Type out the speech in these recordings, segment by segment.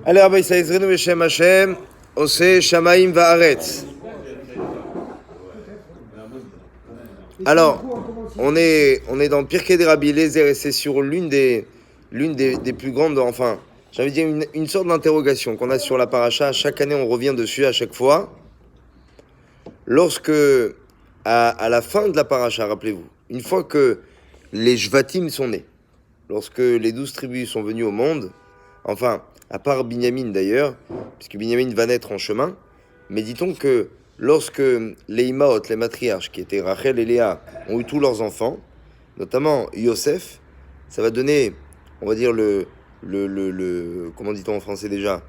Allez, Rabbi Saïzrenu Beshem Hashem, Ose Shamaim Va'aretz. Alors, on est dans Pirkei de Rabbi Eliezer et c'est sur l'une des plus grandes, enfin, j'ai envie de dire une sorte d'interrogation qu'on a sur la paracha. Chaque année, on revient dessus à chaque fois. Lorsque, à la fin de la paracha, rappelez-vous, une fois que les Shvatim sont nés, lorsque les 12 tribus sont venues au monde, enfin, à part Binyamin d'ailleurs, puisque Binyamin va naître en chemin, mais dit-on que lorsque les Imaot, les matriarches, qui étaient Rachel et Léa, ont eu tous leurs enfants, notamment Yosef, ça va donner, on va dire, comment dit-on en français déjà,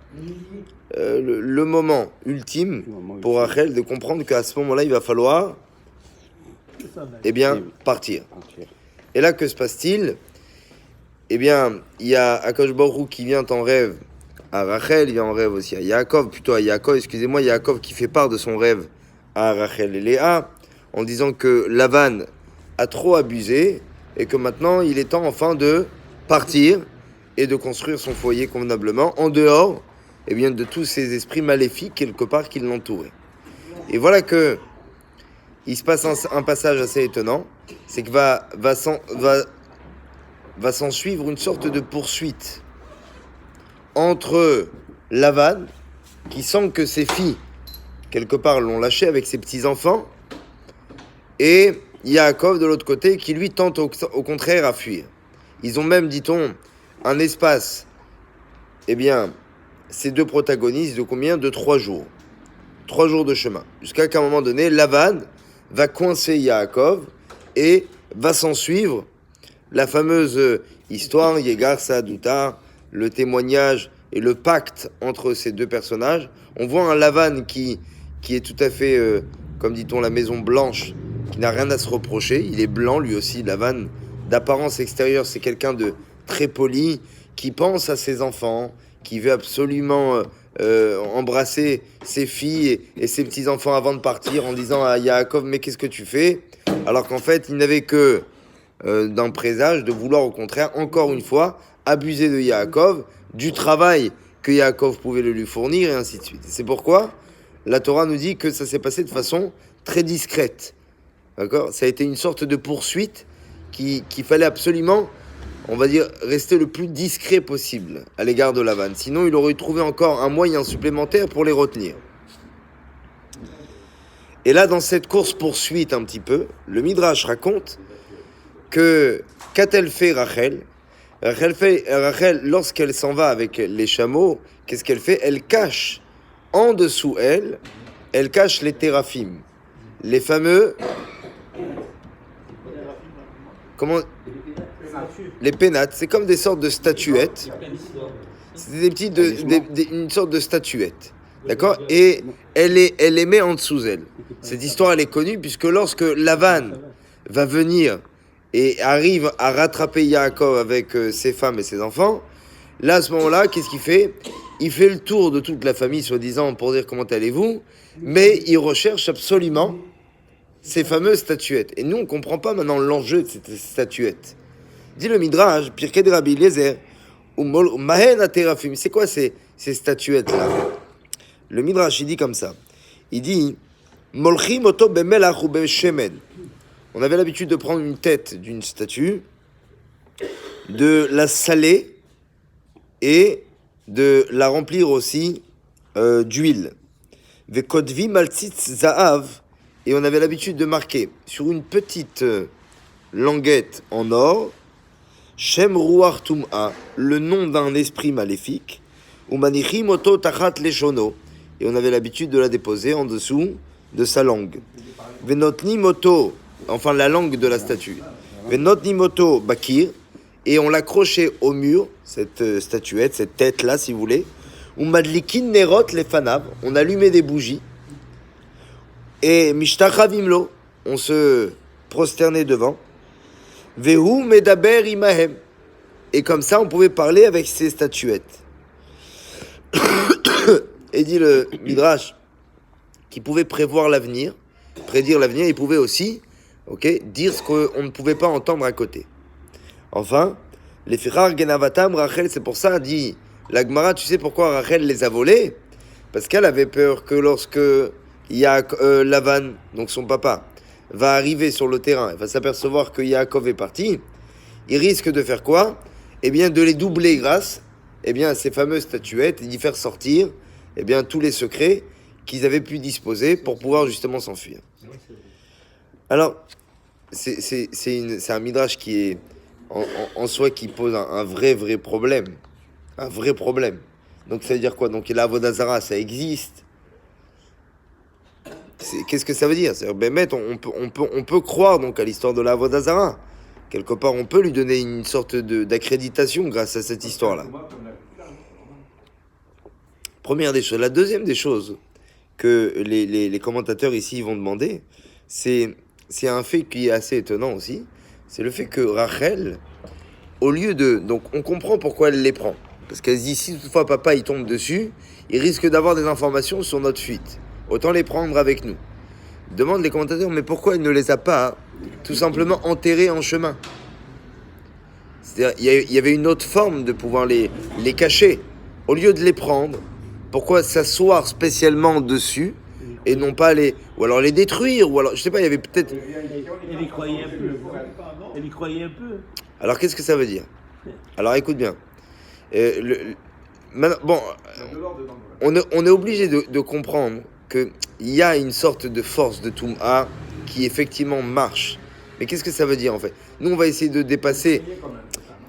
le moment ultime pour Rachel de comprendre qu'à ce moment-là, il va falloir, eh bien, partir. Et là, que se passe-t-il? Eh bien, il y a Akadosh Baruch Hu qui vient en rêve à Rachel, il vient en rêve aussi à Yaakov, Yaakov qui fait part de son rêve à Rachel et Léa, en disant que Lavan a trop abusé et que maintenant il est temps enfin de partir et de construire son foyer convenablement en dehors, eh bien, de tous ces esprits maléfiques quelque part qui l'entouraient. Et voilà que il se passe un passage assez étonnant, c'est que va s'en suivre une sorte de poursuite entre Lavan, qui sent que ses filles, quelque part, l'ont lâché avec ses petits-enfants, et Yaakov, de l'autre côté, qui lui tente au contraire à fuir. Ils ont même, dit-on, un espace, eh bien, ces deux protagonistes, de combien? De 3 jours. 3 jours de chemin. Jusqu'à qu'à un moment donné, Lavan va coincer Yaakov et va s'en suivre la fameuse histoire, Yegar Saaduta, le témoignage et le pacte entre ces deux personnages. On voit un Lavan qui est tout à fait, comme dit-on, la maison blanche, qui n'a rien à se reprocher. Il est blanc, lui aussi, Lavan. D'apparence extérieure, c'est quelqu'un de très poli, qui pense à ses enfants, qui veut absolument embrasser ses filles et ses petits-enfants avant de partir, en disant à Yaakov, mais qu'est-ce que tu fais? Alors qu'en fait, il n'avait que d'un présage de vouloir au contraire, encore une fois, abuser de Yaakov, du travail que Yaakov pouvait le lui fournir, et ainsi de suite. C'est pourquoi la Torah nous dit que ça s'est passé de façon très discrète. D'accord? Ça a été une sorte de poursuite qu'il fallait absolument, on va dire, rester le plus discret possible à l'égard de Lavan. Sinon, il aurait trouvé encore un moyen supplémentaire pour les retenir. Et là, dans cette course-poursuite un petit peu, le Midrash raconte qu'a-t-elle fait Rachel? Rachel, lorsqu'elle s'en va avec les chameaux, qu'est-ce qu'elle fait? Elle cache en dessous elle cache les téraphim, les fameux, les pénates. C'est comme des sortes de statuettes. C'est une sorte de statuette, d'accord? Et elle les met en dessous elle. Cette histoire elle est connue puisque lorsque Lavan va venir et arrive à rattraper Yaakov avec ses femmes et ses enfants, là, à ce moment-là, qu'est-ce qu'il fait? Il fait le tour de toute la famille, soi-disant, pour dire comment allez-vous, mais il recherche absolument ces fameuses statuettes. Et nous, on ne comprend pas maintenant l'enjeu de ces statuettes. Dit le Midrash, Pirkei de Rabbi Eliezer, Mahen Aterafim, c'est quoi ces statuettes-là? Le Midrash, il dit comme ça. Il dit, Molchim oto bemelach ou beshemen. On avait l'habitude de prendre une tête d'une statue, de la saler et de la remplir aussi d'huile. Vekodvi maltzitz zaav, et on avait l'habitude de marquer sur une petite languette en or, Shem Ruach Tum'a, le nom d'un esprit maléfique, ou Manichim oto tachat leshono, et on avait l'habitude de la déposer en dessous de sa langue. Venotni moto, enfin la langue de la statue. Venotni moto bakir, et on l'accrochait au mur, cette statuette, cette tête-là, si vous voulez. Ou madlikin nerot lefanav, on allumait des bougies. Et mishtachavimlo, on se prosternait devant. Vehu medaber imahem, et comme ça, on pouvait parler avec ces statuettes. Et dit le Midrash, qui pouvait prédire l'avenir, il pouvait aussi, dire ce qu'on ne pouvait pas entendre à côté. Enfin, Les Fichar Genavatam, Rachel, c'est pour ça, dit la Gemara, tu sais pourquoi Rachel les a volés? Parce qu'elle avait peur que lorsque Lavan, donc son papa, va arriver sur le terrain, il va s'apercevoir que Yaakov est parti, il risque de faire quoi? Eh bien, de les doubler grâce à ces fameuses statuettes et d'y faire sortir tous les secrets qu'ils avaient pu disposer pour pouvoir justement s'enfuir. Alors, c'est un midrash qui est en soi qui pose un vrai problème. Un vrai problème. Donc ça veut dire quoi? Donc la Avodazara, ça existe. Qu'est-ce que ça veut dire? C'est-à-dire, on peut croire donc à l'histoire de la Avodazara. Quelque part, on peut lui donner une sorte d'accréditation grâce à cette histoire-là. Première des choses. La deuxième des choses que les commentateurs ici vont demander, c'est un fait qui est assez étonnant aussi. C'est le fait que Rachel, au lieu de... Donc on comprend pourquoi elle les prend. Parce qu'elle se dit, si toutefois papa il tombe dessus, il risque d'avoir des informations sur notre fuite. Autant les prendre avec nous. Demandent les commentateurs, mais pourquoi elle ne les a pas tout simplement enterrés en chemin? C'est-à-dire, il y avait une autre forme de pouvoir les cacher. Au lieu de les prendre, pourquoi s'asseoir spécialement dessus et non pas ou alors les détruire, ou alors, je sais pas, il y avait peut-être... Elle y croyait un peu. Elle y croyait un peu. Alors, qu'est-ce que ça veut dire? Alors, écoute bien. Maintenant, on est obligé de comprendre qu'il y a une sorte de force de Toum'a qui effectivement marche. Mais qu'est-ce que ça veut dire en fait? Nous, on va essayer de dépasser...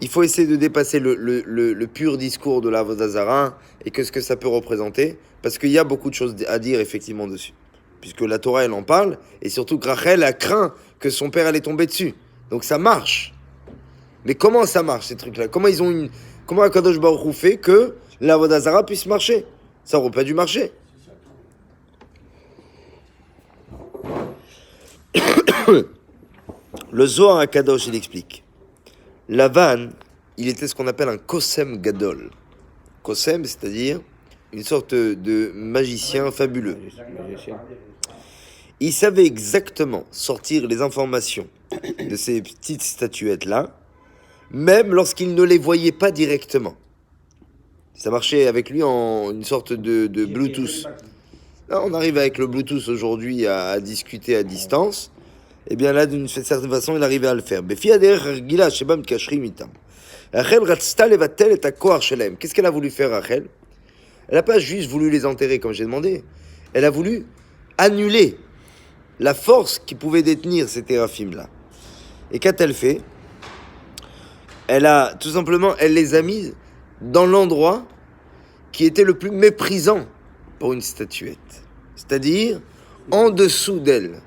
Il faut essayer de dépasser le pur discours de la Avodazara et ce que ça peut représenter, parce qu'il y a beaucoup de choses à dire effectivement dessus. Puisque la Torah, elle en parle, et surtout que Rachel a craint que son père allait tomber dessus. Donc ça marche. Mais comment ça marche, ces trucs-là? Comment Akadosh Baruch Hu fait que la Avodazara puisse marcher? Ça n'aurait pas dû marcher. Le Zohar Akadosh, il explique. Lavan, il était ce qu'on appelle un Kosem Gadol. Kosem, c'est-à-dire une sorte de magicien fabuleux. Il savait exactement sortir les informations de ces petites statuettes-là, même lorsqu'il ne les voyait pas directement. Ça marchait avec lui en une sorte de Bluetooth. Là, on arrive avec le Bluetooth aujourd'hui à discuter à distance. Eh bien là, d'une certaine façon, il arrivait à le faire. Qu'est-ce qu'elle a voulu faire, Rachel? Elle n'a pas juste voulu les enterrer, comme j'ai demandé. Elle a voulu annuler la force qui pouvait détenir ces téraphim-là. Et qu'a-t-elle fait? Elle les a mises dans l'endroit qui était le plus méprisant pour une statuette. C'est-à-dire en dessous d'elle.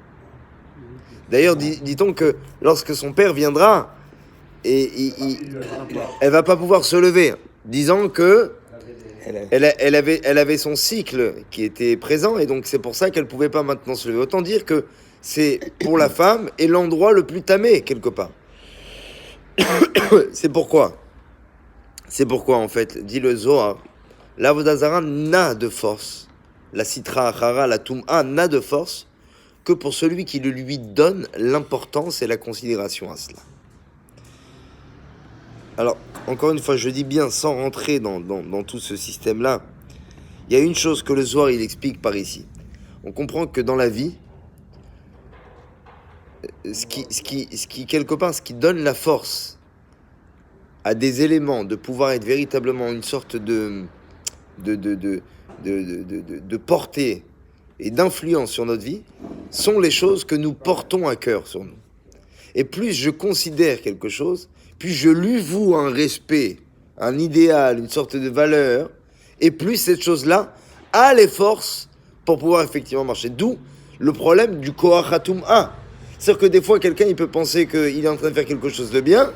D'ailleurs, dit-on que lorsque son père viendra, elle va pas pouvoir se lever, disant que elle avait son cycle qui était présent, et donc c'est pour ça qu'elle pouvait pas maintenant se lever. Autant dire que c'est pour la femme et l'endroit le plus tamé, quelque part. C'est pourquoi en fait, dit le Zohar, l'Avodazara n'a de force, la Sitra Achara, la Toum'a n'a de force que pour celui qui lui donne l'importance et la considération à cela. Alors, encore une fois, je dis bien, sans rentrer dans tout ce système-là, il y a une chose que le Zohar, il explique par ici. On comprend que dans la vie, ce qui quelque part, ce qui donne la force à des éléments de pouvoir être véritablement une sorte de portée et d'influence sur notre vie, sont les choses que nous portons à cœur sur nous. Et plus je considère quelque chose, plus je lui voue un respect, un idéal, une sorte de valeur, et plus cette chose-là a les forces pour pouvoir effectivement marcher. D'où le problème du Kohachatum A. C'est-à-dire que des fois, quelqu'un il peut penser qu'il est en train de faire quelque chose de bien,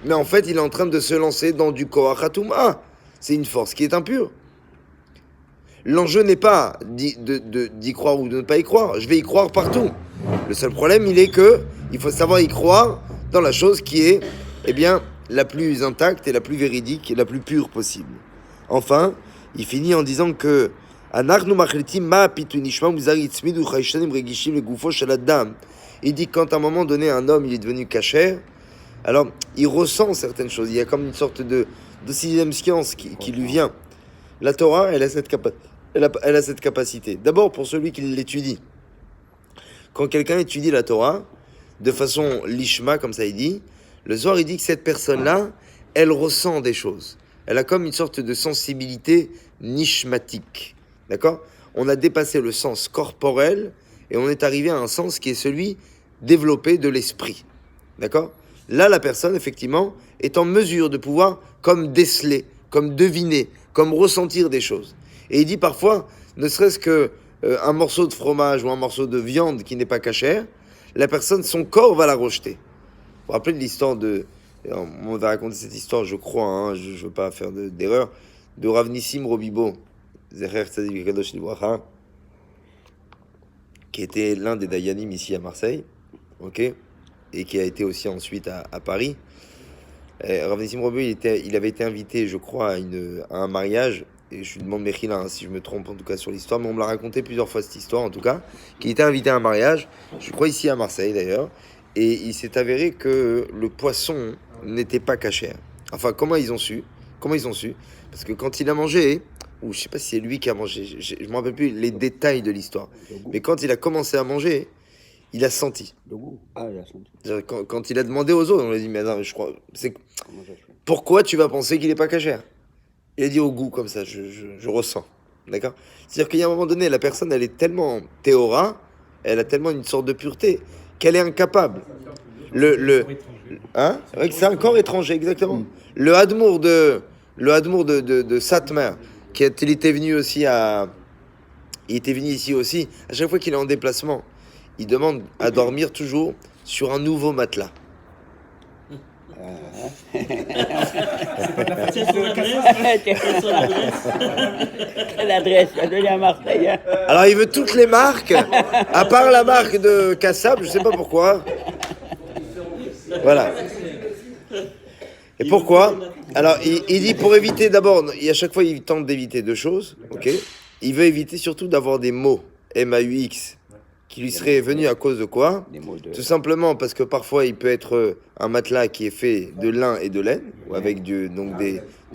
mais en fait, il est en train de se lancer dans du Kohachatum A. C'est une force qui est impure. L'enjeu n'est pas d'y croire ou de ne pas y croire. Je vais y croire partout. Le seul problème, il faut savoir y croire dans la chose qui est, la plus intacte et la plus véridique et la plus pure possible. Enfin, il finit en disant que il dit que quand à un moment donné, un homme il est devenu kasher, Alors, il ressent certaines choses. Il y a comme une sorte de sixième science qui lui vient. La Torah, elle a cette capacité. D'abord, pour celui qui l'étudie. Quand quelqu'un étudie la Torah, de façon lishma, comme ça il dit, le soir, il dit que cette personne-là, elle ressent des choses. Elle a comme une sorte de sensibilité nishmatique. D'accord ? On a dépassé le sens corporel et on est arrivé à un sens qui est celui développé de l'esprit. D'accord ? Là, la personne, effectivement, est en mesure de pouvoir comme déceler, comme deviner, comme ressentir des choses. Et il dit parfois, ne serait-ce que un morceau de fromage ou un morceau de viande qui n'est pas cachère, la personne, son corps va la rejeter. Vous vous rappelez de l'histoire de... On va raconter cette histoire, je crois, hein, je ne veux pas faire d'erreur, de Rav Nissim Robibo, Zecher Tzadik Kadosh Libracha, qui était l'un des Dayanim ici à Marseille, ok, et qui a été aussi ensuite à Paris. Rav Nissim Robibo, il avait été invité, je crois, à un mariage, et je lui demande Mechila, hein, si je me trompe en tout cas sur l'histoire, mais on me l'a raconté plusieurs fois cette histoire en tout cas, qui était invité à un mariage, je crois ici à Marseille d'ailleurs, et il s'est avéré que le poisson n'était pas cachère. Enfin, comment ils ont su? Parce que quand il a mangé, ou je sais pas si c'est lui qui a mangé, je me rappelle plus les détails de l'histoire, mais quand il a commencé à manger, il a senti. Le goût. Ah, il a senti. Quand il a demandé aux autres, on lui a dit, mais non, je crois, pourquoi tu vas penser qu'il n'est pas cachère? Il a dit au goût, comme ça, je ressens. D'accord? C'est-à-dire qu'il y a un moment donné, la personne, elle est tellement théora, elle a tellement une sorte de pureté, qu'elle est incapable. Hein? C'est un corps étranger, exactement. Le Hadmour de Satmar, il était venu aussi il était venu ici aussi, à chaque fois qu'il est en déplacement, il demande à dormir toujours sur un nouveau matelas. C'est son adresse. C'est son adresse. Quelle adresse? Il a donné à Marseille. Hein. Alors il veut toutes les marques, à part la marque de Kassab, je sais pas pourquoi. Voilà. Et pourquoi? Alors il dit pour éviter d'abord, à chaque fois il tente d'éviter deux choses, ok? Il veut éviter surtout d'avoir des mots, M-A-U-X, qui lui seraient venus à cause de quoi? Tout simplement parce que parfois il peut être un matelas qui est fait de lin et de laine, ou avec du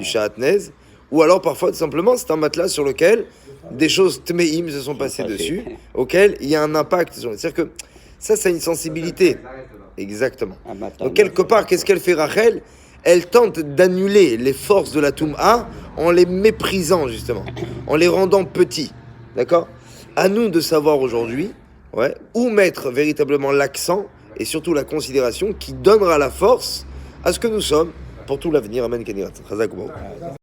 shahatnez, ou alors parfois tout simplement c'est un matelas sur lequel des choses tmeim se sont passées dessus, auquel il y a un impact. C'est-à-dire que ça a une sensibilité. Exactement. Donc quelque part, qu'est-ce qu'elle fait Rachel? Elle tente d'annuler les forces de la Toum'a en les méprisant justement, en les rendant petits. D'accord? À nous de savoir aujourd'hui, où mettre véritablement l'accent et surtout la considération qui donnera la force à ce que nous sommes pour tout l'avenir. Amen.